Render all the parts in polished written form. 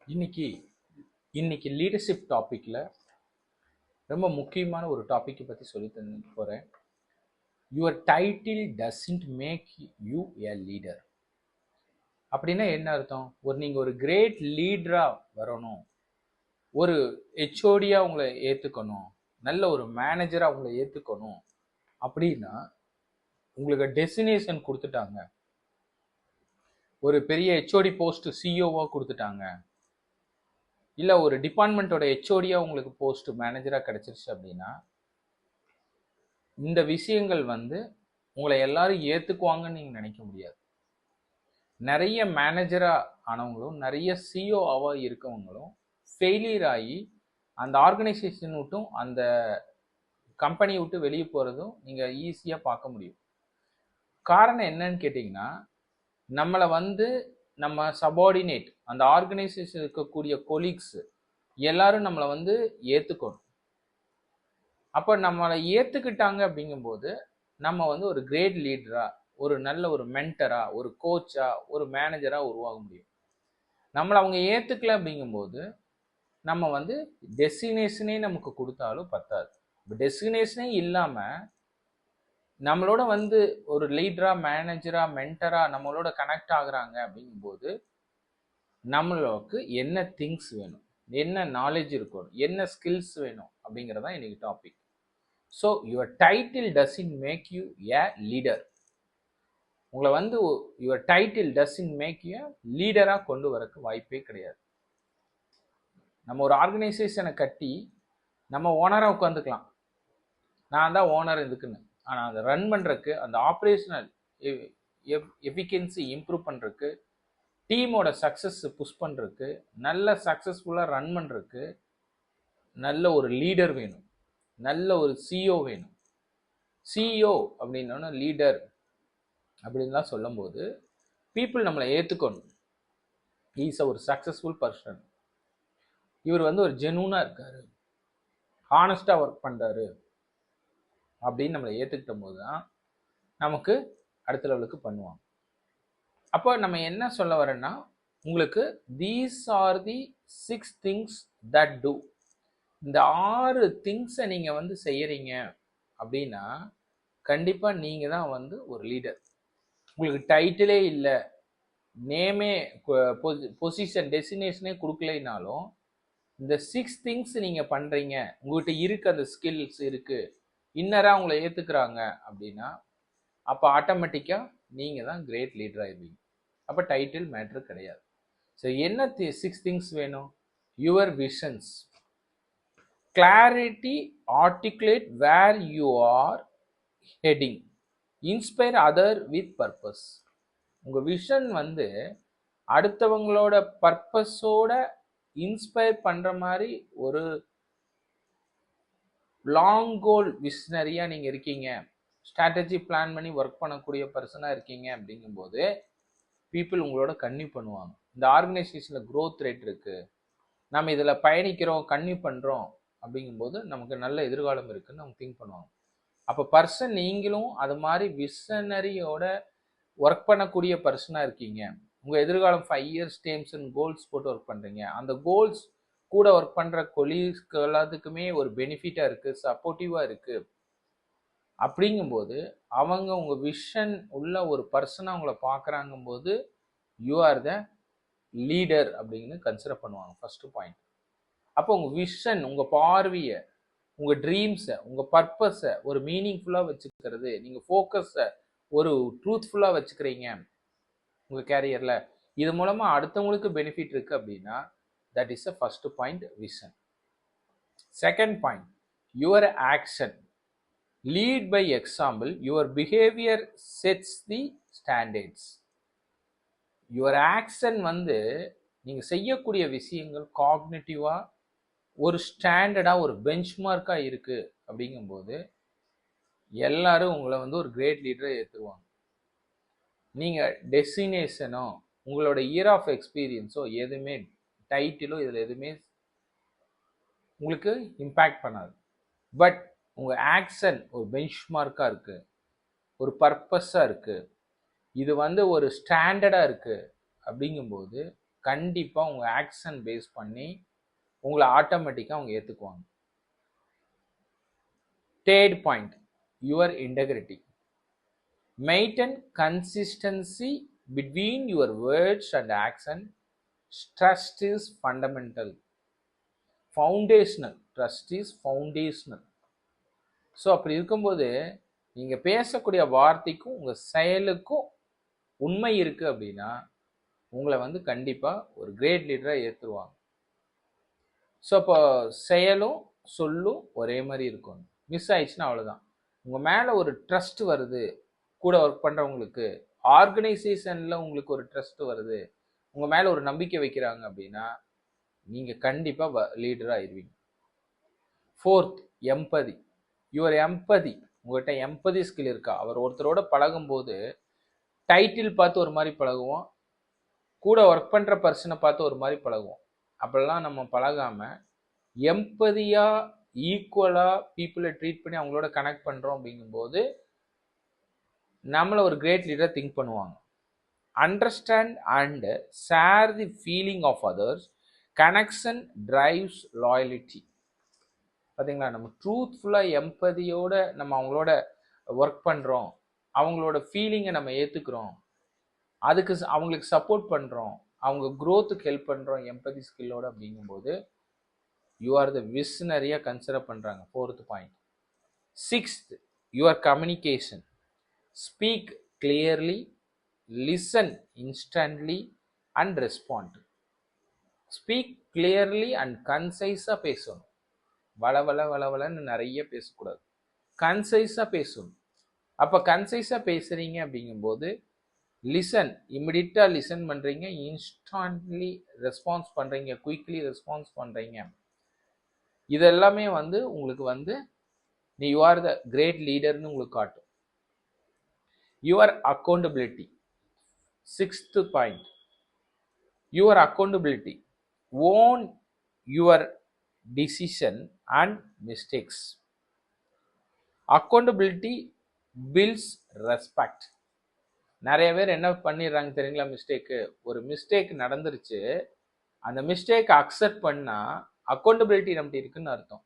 இன்னைக்கு இன்னைக்கு லீடர்ஷிப் டாபிக்ல ரொம்ப முக்கியமான ஒரு டாபிக்கை பற்றி சொல்லி தந்து போகிறேன். Your title doesn't make you a leader. அப்படின்னா என்ன அர்த்தம்? நீங்கள் ஒரு கிரேட் லீடராக வரணும், ஒரு ஹெச்ஓடியாக உங்களை ஏற்றுக்கணும், நல்ல ஒரு மேனேஜராக உங்களை ஏற்றுக்கணும் அப்படின்னா உங்களுக்கு டெஸ்டினேஷன் கொடுத்துட்டாங்க. ஒரு பெரிய ஹெச்ஓடி போஸ்ட் சிஇஓவாக கொடுத்துட்டாங்க, இல்லை ஒரு டிபார்ட்மெண்ட்டோட ஹெச்ஓடியாக உங்களுக்கு போஸ்ட் மேனேஜராக கிடச்சிருச்சு அப்படின்னா இந்த விஷயங்கள் உங்களை எல்லாரும் ஏற்றுக்குவாங்கன்னு நீங்கள் நினைக்க முடியாது. நிறைய மேனேஜராக ஆனவங்களும் நிறைய சிஇஓவாக இருக்கவங்களும் ஃபெயிலியர் ஆகி அந்த ஆர்கனைசேஷன் விட்டும் அந்த கம்பெனியை விட்டு வெளியே போகிறதும் நீங்கள் ஈஸியாக பார்க்க முடியும். காரணம் என்னன்னு கேட்டிங்கன்னா, நம்மளை நம்ம சபார்டினேட் அந்த ஆர்கனைசேஷன் இருக்கக்கூடிய கொலீக்ஸ் எல்லாரும் நம்மளை ஏற்றுக்கணும். அப்போ நம்மளை ஏற்றுக்கிட்டாங்க அப்படிங்கும்போது நம்ம ஒரு கிரேட் லீடரா, ஒரு நல்ல ஒரு மென்டரா, ஒரு கோச்சா, ஒரு மேனேஜரா உருவாக முடியும். நம்மளை அவங்க ஏற்றுக்கல அப்படிங்கும்போது நம்ம டெஸ்டினேஷனே நமக்கு கொடுத்தாலும் பத்தாது. டெஸ்டினேஷனே இல்லாமல் நம்மளோட ஒரு லீடரா, மேனேஜரா, மென்டரா நம்மளோட கனெக்ட் ஆகுறாங்க அப்படிங்கும்போது நம்மளுக்கு என்ன திங்ஸ் வேணும், என்ன நாலேஜ் இருக்கணும், என்ன ஸ்கில்ஸ் வேணும் அப்படிங்கிறதான் இன்னைக்கு topic. So your title doesn't make you a leader. உங்களை your title doesn't make you லீடராக கொண்டு வரக்கு வாய்ப்பே கிடையாது. நம்ம ஒரு ஆர்கனைசேஷனை கட்டி நம்ம ஓனராக உட்காந்துக்கலாம், நான் தான் ஓனர் இதுக்குன்னு. ஆனால் அதை ரன் பண்ணுறதுக்கு, அந்த ஆப்ரேஷனல் எஃபிஷியன்சி இம்ப்ரூவ் பண்ணுறதுக்கு, டீமோட சக்ஸஸ் புஷ் பண்ணுறதுக்கு, நல்ல சக்ஸஸ்ஃபுல்லாக ரன் பண்ணுறதுக்கு நல்ல ஒரு லீடர் வேணும், நல்ல ஒரு சிஇஓ வேணும். சிஇஓ அப்படின்னா லீடர் அப்படின்லாம் சொல்லும்போது பீப்புள் நம்மளை ஏற்றுக்கணும். ஈஸ் ஒரு சக்ஸஸ்ஃபுல் பர்சன், இவர் ஒரு ஜெனூனாக இருக்காரு, ஹானஸ்டாக ஒர்க் பண்ணுறாரு அப்படின்னு நம்மளை ஏற்றுக்கிட்ட போது தான் நமக்கு அடுத்த லெவலுக்கு பண்ணுவாங்க. அப்போ நம்ம என்ன சொல்ல வரேன்னா, உங்களுக்கு these are the 6 things that do. இந்த 6 திங்ஸை நீங்கள் செய்யறீங்க அப்படின்னா கண்டிப்பாக நீங்கள் தான் ஒரு லீடர். உங்களுக்கு டைட்டிலே இல்லை, நேமே, பொசிஷன், டெஸ்டினேஷனே கொடுக்கலைனாலும் இந்த 6 திங்ஸ் நீங்கள் பண்ணுறீங்க, உங்கள்கிட்ட இருக்கு, அந்த ஸ்கில்ஸ் இருக்குது, இன்னராக உங்களை ஏற்றுக்கிறாங்க அப்படின்னா அப்போ ஆட்டோமேட்டிக்காக நீங்கள் தான் கிரேட் லீடர் ஆயிடுவீங்க. அப்போ டைட்டில் மேட்ரு கிடையாது. ஸோ என்ன 6 திங்ஸ் வேணும்? Your visions, clarity, articulate where you are heading, inspire other with purpose. உங்கள் விஷன் அடுத்தவங்களோட பர்பஸோட இன்ஸ்பயர் பண்ணுற மாதிரி ஒரு லாங் கோல் விஷனரியாக நீங்கள் இருக்கீங்க, ஸ்ட்ராட்டஜி பிளான் பண்ணி ஒர்க் பண்ணக்கூடிய பர்சனாக இருக்கீங்க அப்படிங்கும்போது பீப்புள் உங்களோட கன்னியூ பண்ணுவாங்க. இந்த ஆர்கனைசேஷனில் க்ரோத் ரேட் இருக்குது, நம்ம இதில் பயணிக்கிறோம், கன்னியூ பண்ணுறோம் அப்படிங்கும்போது நமக்கு நல்ல எதிர்காலம் இருக்குதுன்னு அவங்க திங்க் பண்ணுவாங்க. அப்போ பர்சன் நீங்களும் அது மாதிரி விஷனரியோட ஒர்க் பண்ணக்கூடிய பர்சனாக இருக்கீங்க. உங்கள் எதிர்காலம் 5 இயர்ஸ் டேம்ஸ் அண்ட் கோல்ஸ் போட்டு ஒர்க் பண்ணுறீங்க. அந்த கோல்ஸ் கூட ஒர்க் பண்ணுற கொலீக்ஸ்க்கு எல்லாத்துக்குமே ஒரு பெனிஃபிட்டாக இருக்குது, சப்போர்ட்டிவாக இருக்குது. அப்படிங்கும்போது அவங்க உங்கள் விஷன் உள்ள ஒரு பர்சனாக அவங்கள பார்க்குறாங்கும்போது யூ ஆர் த லீடர் அப்படின்னு கன்சிடர் பண்ணுவாங்க. First point. அப்போ உங்கள் விஷன், உங்கள் பார்வையை, உங்கள் ட்ரீம்ஸை, உங்கள் பர்பஸை ஒரு மீனிங்ஃபுல்லாக வச்சுக்கிறது, நீங்கள் ஃபோக்கஸை ஒரு ட்ரூத்ஃபுல்லாக வச்சுக்கிறீங்க உங்கள் கேரியரில், இது மூலமாக அடுத்தவங்களுக்கு பெனிஃபிட் இருக்குது அப்படின்னா that is a first point, vision. Second point, your action. Lead by example, your behaviour sets the standards. Your action நீங்கள் செய்யக்கூடிய விஷயங்கள் காக்னிட்டிவாக ஒரு ஸ்டாண்டர்டாக ஒரு பெஞ்ச்மார்க்காக இருக்குது அப்படிங்கும்போது எல்லாரும் உங்களை ஒரு கிரேட் லீடரை ஏற்றுருவாங்க. நீங்கள் டெஸ்டினேஷனோ உங்களோட இயர் ஆஃப் எக்ஸ்பீரியன்ஸோ எதுவுமே, டைட்டிலோ இதில் எதுவுமே உங்களுக்கு இம்பேக்ட் பண்ணாது. பட் உங்கள் ஆக்ஷன் ஒரு பெஞ்ச்மார்க்காக இருக்குது, ஒரு பர்பஸாக இருக்குது, இது ஒரு ஸ்டாண்டர்டாக இருக்குது அப்படிங்கும்போது கண்டிப்பாக உங்கள் ஆக்ஷன் பேஸ் பண்ணி உங்களை ஆட்டோமேட்டிக்காக அவங்க ஏற்றுக்குவாங்க. Third point, your integrity. Maintain consistency between your words and action. Trust is fundamental. Foundational. Trust is foundational. So அப்படி இருக்கும்போது நீங்கள் பேசக்கூடிய வார்த்தைக்கும் உங்கள் செயலுக்கும் உண்மை இருக்குது அப்படின்னா உங்களை வந்து கண்டிப்பாக ஒரு கிரேட் லீடராக ஏற்றுருவாங்க. ஸோ அப்போ செயலும் சொல்லும் ஒரே மாதிரி இருக்கும். மிஸ் ஆயிடுச்சுன்னா அவ்வளோதான். உங்கள் மேலே ஒரு ட்ரஸ்ட் வருது, கூட ஒர்க் பண்ணுறவங்களுக்கு, ஆர்கனைசேஷனில் உங்களுக்கு ஒரு ட்ரஸ்ட் வருது, உங்கள் மேலே ஒரு நம்பிக்கை வைக்கிறாங்க அப்படின்னா நீங்கள் கண்டிப்பாக லீடராக ஆயிடுவீங்க. Fourth, empathy. Your empathy. உங்கள்கிட்ட எம்பதி ஸ்கில் இருக்கா? அவர் ஒருத்தரோட பழகும்போது டைட்டில் பார்த்து ஒரு மாதிரி பழகுவோம், கூட ஒர்க் பண்ணுற பர்சனை பார்த்து ஒரு மாதிரி பழகுவோம். அப்படிலாம் நம்ம பழகாமல் எம்பதியாக ஈக்குவலாக பீப்புளை ட்ரீட் பண்ணி அவங்களோட கனெக்ட் பண்ணுறோம் அப்படிங்கும்போது நம்மளை ஒரு கிரேட் லீடர் திங்க் பண்ணுவாங்க. Understand and share the feeling of others. Connection drives loyalty. பார்த்தீங்களா, நம்ம ட்ரூத்ஃபுல்லாக எம்பதியோட நம்ம அவங்களோட ஒர்க் பண்ணுறோம், அவங்களோட ஃபீலிங்கை நம்ம ஏற்றுக்கிறோம், அதுக்கு அவங்களுக்கு சப்போர்ட் பண்ணுறோம், அவங்க க்ரோத்துக்கு ஹெல்ப் பண்ணுறோம் எம்பதி ஸ்கில்லோட அப்படிங்கும்போது யூ ஆர் த விஷ்னரியாக கன்சிடர் பண்ணுறாங்க. Fourth point. Sixth, your communication. Speak clearly, listen instantly and respond. Speak clearly and கன்சைஸாக பேசணும். வளவலன்னு நிறைய பேசக்கூடாது, கன்சைஸாக பேசணும். அப்போ கன்சைஸாக பேசுகிறீங்க அப்படிங்கும்போது லிசன், இமிடியட்டாக லிசன் பண்ணுறீங்க, இன்ஸ்டன்ட்லி ரெஸ்பான்ஸ் பண்ணுறீங்க, குயிக்லி ரெஸ்பான்ஸ் பண்ணுறீங்க. இதெல்லாமே வந்து உங்களுக்கு வந்து யூ ஆர் த கிரேட் லீடர்னு உங்களுக்கு காட்டும். Your accountability. Sixth point, your accountability. Own your decision and mistakes. Accountability builds respect. நிறைய பேர் என்ன பண்ணிடுறாங்க தெரியுங்களா? ஒரு மிஸ்டேக் நடந்துருச்சு, அந்த மிஸ்டேக் அக்செப்ட் பண்ணால் அக்கௌண்டபிலிட்டி நம்மகிட்ட இருக்குன்னு அர்த்தம்.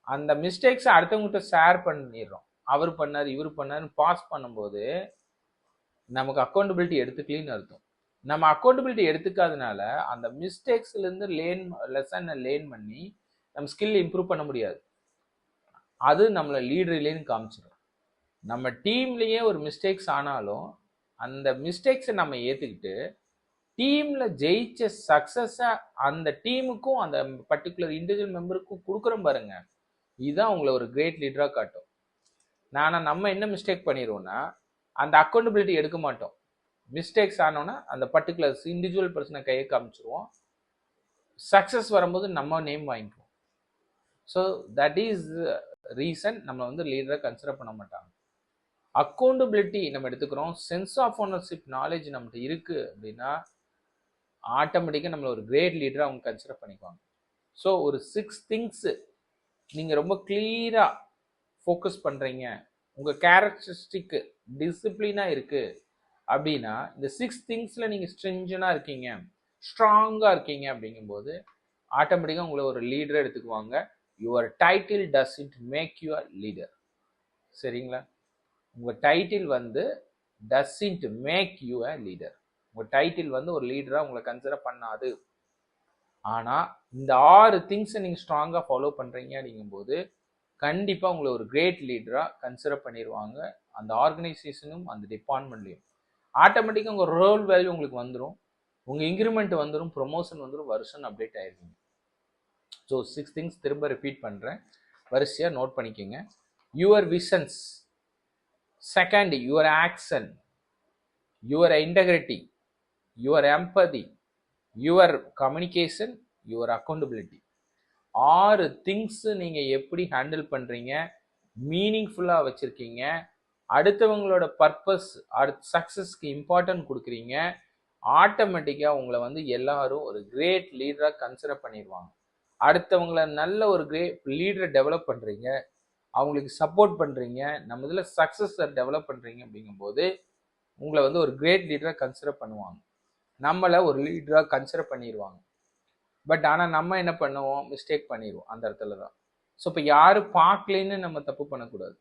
அந்த மிஸ்டேக்ஸை அடுத்தவங்ககிட்ட ஷேர் பண்ணிடுறோம். அவர் பண்ணார், இவர் பண்ணாருன்னு பாஸ் பண்ணும்போது நமக்கு அக்கௌண்டபிலிட்டி எடுத்துக்கலின்னு அர்த்தம். நம்ம அக்கௌண்டபிலிட்டி எடுத்துக்காதனால அந்த மிஸ்டேக்ஸ்லேருந்து லெசனை லேர்ன் பண்ணி நம்ம ஸ்கில் இம்ப்ரூவ் பண்ண முடியாது. அது நம்மளை லீடர்லேன்னு காமிச்சிடும். நம்ம டீம்லேயே ஒரு மிஸ்டேக்ஸ் ஆனாலும் அந்த மிஸ்டேக்ஸை நம்ம ஏற்றுக்கிட்டு டீமில் ஜெயிச்ச சக்ஸஸை அந்த டீமுக்கும் அந்த பர்டிகுலர் இண்டிவிஜுவல் மெம்பருக்கும் கொடுக்குறோம் பாருங்க, இதுதான் உங்களை ஒரு கிரேட் லீடராக காட்டும். நம்ம என்ன மிஸ்டேக் பண்ணிடுவோம்னா அந்த அக்கௌண்டபிலிட்டி எடுக்க மாட்டோம். மிஸ்டேக்ஸ் ஆனோன்னா அந்த பர்டிகுலர் இண்டிவிஜுவல் பர்சனை கையை காமிச்சிருவோம். சக்ஸஸ் வரும்போது நம்ம நேம் வாங்கிக்குவோம். ஸோ தட் இஸ் ரீசன் நம்ம வந்து லீடரை கன்சிடர் பண்ண மாட்டாங்க. அக்கௌண்டபிலிட்டி நம்ம எடுத்துக்கிறோம், சென்ஸ் ஆஃப் ஓனர்ஷிப் நாலேஜ் நம்மகிட்ட இருக்குது அப்படின்னா ஆட்டோமேட்டிக்காக நம்மளை ஒரு கிரேட் லீடராக அவங்க கன்சிடர் பண்ணிக்குவாங்க. ஸோ ஒரு 6 திங்ஸு நீங்கள் ரொம்ப கிளியராக ஃபோக்கஸ் பண்ணுறீங்க, உங்கள் கேரக்டரிஸ்டிக்கு டிசிப்ளினாக இருக்குது அப்படின்னா இந்த 6 திங்ஸில் நீங்கள் ஸ்ட்ரிஞ்சனாக இருக்கீங்க, ஸ்ட்ராங்காக இருக்கீங்க அப்படிங்கும்போது ஆட்டோமேட்டிக்காக உங்களை ஒரு லீடரை எடுத்துக்குவாங்க. Your title doesn't make you a leader. சரிங்களா? உங்கள் டைட்டில் வந்து doesn't make you a leader. உங்கள் டைட்டில் வந்து ஒரு லீடராக உங்களை கன்சிடர் பண்ணாது. ஆனால் இந்த 6 திங்ஸை நீங்கள் ஸ்ட்ராங்காக ஃபாலோ பண்ணுறீங்க அப்படிங்கும்போது கண்டிப்பாக உங்களை ஒரு கிரேட் லீடராக கன்சிடர் பண்ணிடுவாங்க. அந்த ஆர்கனைசேஷனும் அந்த டிபார்ட்மெண்ட்லேயும் ஆட்டோமேட்டிக்காக உங்கள் ரோல் வேல்யூ உங்களுக்கு வந்துடும், உங்கள் இன்க்ரிமெண்ட் வந்துடும், ப்ரொமோஷன் வந்துடும், வருஷன் அப்டேட் ஆயிருக்கீங்க. ஸோ 6 திங்ஸ் திரும்ப ரிப்பீட் பண்ணுறேன், வரிசையாக நோட் பண்ணிக்கோங்க. Your visions. Second, your action, your integrity, your empathy, your communication, your accountability. 6 things நீங்கள் எப்படி ஹேண்டில் பண்ணுறீங்க, மீனிங்ஃபுல்லாக வச்சுருக்கீங்க, அடுத்தவங்களோட பர்பஸ், அடுத்த சக்ஸஸ்க்கு இம்பார்ட்டன்ட் கொடுக்குறீங்க, ஆட்டோமேட்டிக்காக உங்களை வந்து எல்லாரும் ஒரு கிரேட் லீடராக கன்சிடர் பண்ணிடுவாங்க. அடுத்தவங்களை நல்ல ஒரு கிரேட் லீடரை டெவலப் பண்ணுறீங்க, அவங்களுக்கு சப்போர்ட் பண்ணுறீங்க, நம்ம இதில் சக்ஸஸை டெவலப் பண்ணுறீங்க அப்படிங்கும்போது உங்களை வந்து ஒரு கிரேட் லீடராக கன்சிடர் பண்ணுவாங்க. நம்மளை ஒரு லீடராக கன்சிடர் பண்ணிடுவாங்க. பட் ஆனால் நம்ம என்ன பண்ணுவோம், மிஸ்டேக் பண்ணிடுவோம் அந்த இடத்துல தான். ஸோ இப்போ யாரு பார்க்கலன்னு நம்ம தப்பு பண்ணக்கூடாது,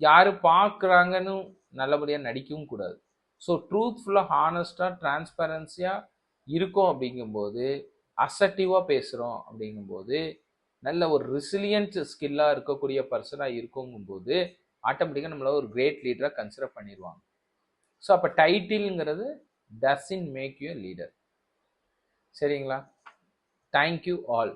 யாரு பார்க்குறாங்கன்னு நல்லபடியாக நடிக்கவும் கூடாது. ஸோ ட்ரூத்ஃபுல்லாக ஹானஸ்டாக டிரான்ஸ்பரன்சியாக இருக்கும் அப்படிங்கும்போது, அசர்ட்டிவாக பேசுகிறோம் அப்படிங்கும்போது, நல்ல ஒரு ரெசிலியன்ட் ஸ்கில்லாக இருக்கக்கூடிய பர்சனாக இருக்குங்கும்போது ஆட்டோமேட்டிக்காக நம்மள ஒரு கிரேட் லீடராக கன்சிடர் பண்ணிடுவாங்க. ஸோ அப்போ டைட்டில்ங்கிறது டசன்ட் மேக் யூ லீடர். சரிங்களா? Thank you all.